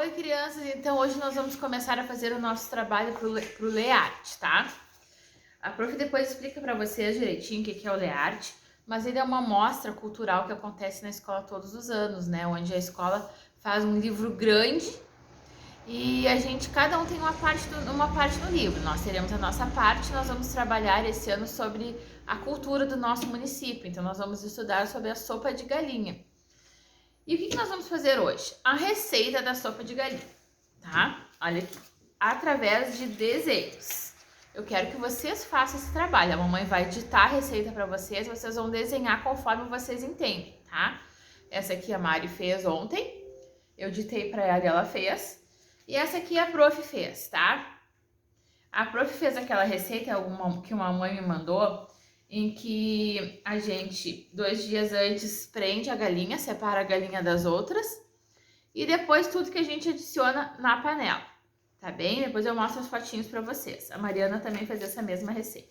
Oi, crianças! Então, hoje nós vamos começar a fazer o nosso trabalho pro LeArte, tá? A prof depois explica para vocês direitinho o que é o LeArte, mas ele é uma mostra cultural que acontece na escola todos os anos, né? Onde a escola faz um livro grande e cada um tem uma parte no livro. Nós teremos a nossa parte, nós vamos trabalhar esse ano sobre a cultura do nosso município. Então, nós vamos estudar sobre a sopa de galinha. E o que nós vamos fazer hoje? A receita da sopa de galinha, tá? Olha aqui, através de desenhos. Eu quero que vocês façam esse trabalho. A mamãe vai ditar a receita para vocês, vocês vão desenhar conforme vocês entendem, tá? Essa aqui a Mari fez ontem, eu ditei para ela e ela fez. E essa aqui a prof fez, tá? A prof fez aquela receita que uma mãe me mandou, em que a gente, 2 dias antes, prende a galinha, separa a galinha das outras e depois tudo que a gente adiciona na panela, tá bem? Depois eu mostro as fotinhos pra vocês. A Mariana também fez essa mesma receita.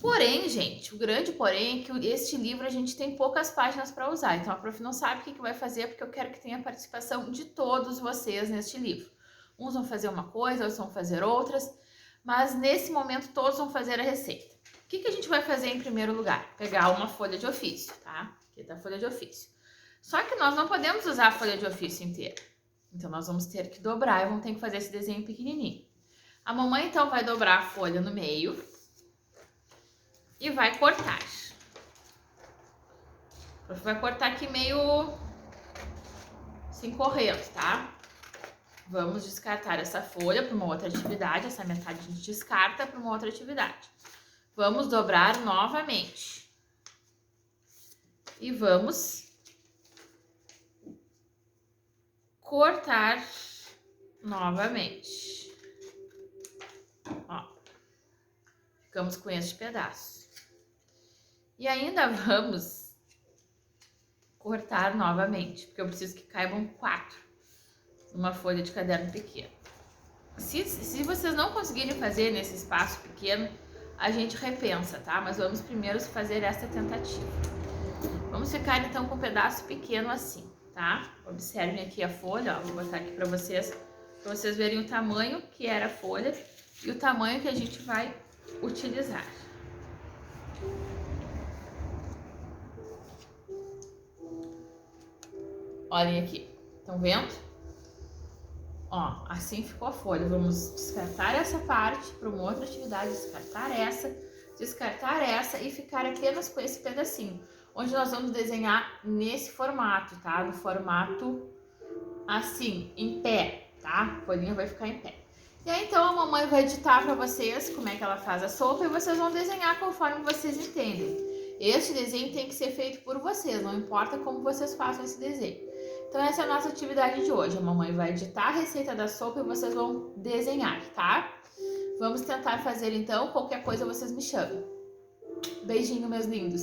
Porém, gente, o grande porém é que este livro a gente tem poucas páginas para usar, então a prof não sabe o que vai fazer, porque eu quero que tenha a participação de todos vocês neste livro. Uns vão fazer uma coisa, outros vão fazer outras, mas nesse momento todos vão fazer a receita. O que a gente vai fazer em primeiro lugar? Pegar uma folha de ofício, tá? Aqui tá a folha de ofício. Só que nós não podemos usar a folha de ofício inteira. Então, nós vamos ter que dobrar e vamos ter que fazer esse desenho pequenininho. A mamãe, então, vai dobrar a folha no meio e vai cortar. Vai cortar aqui meio assim, correndo, tá? Vamos descartar essa folha para uma outra atividade. Essa metade a gente descarta para uma outra atividade. Vamos dobrar novamente. E vamos cortar novamente. Ó, ficamos com este pedaço. E ainda vamos cortar novamente, porque eu preciso que caibam 4 numa folha de caderno pequeno. Se vocês não conseguirem fazer nesse espaço pequeno, a gente repensa, tá? Mas vamos primeiro fazer essa tentativa. Vamos ficar então com um pedaço pequeno assim, tá? Observem aqui a folha, ó, vou botar aqui para vocês verem o tamanho que era a folha e o tamanho que a gente vai utilizar. Olhem aqui, estão vendo? Ó, assim ficou a folha. Vamos descartar essa parte para uma outra atividade, descartar essa e ficar apenas com esse pedacinho, onde nós vamos desenhar nesse formato, tá? No formato assim, em pé, tá? A folhinha vai ficar em pé. E aí, então, a mamãe vai ditar para vocês como é que ela faz a sopa e vocês vão desenhar conforme vocês entendem. Este desenho tem que ser feito por vocês, não importa como vocês façam esse desenho. Então, essa é a nossa atividade de hoje. A mamãe vai ditar a receita da sopa e vocês vão desenhar, tá? Vamos tentar fazer, então. Qualquer coisa, vocês me chamem. Beijinho, meus lindos!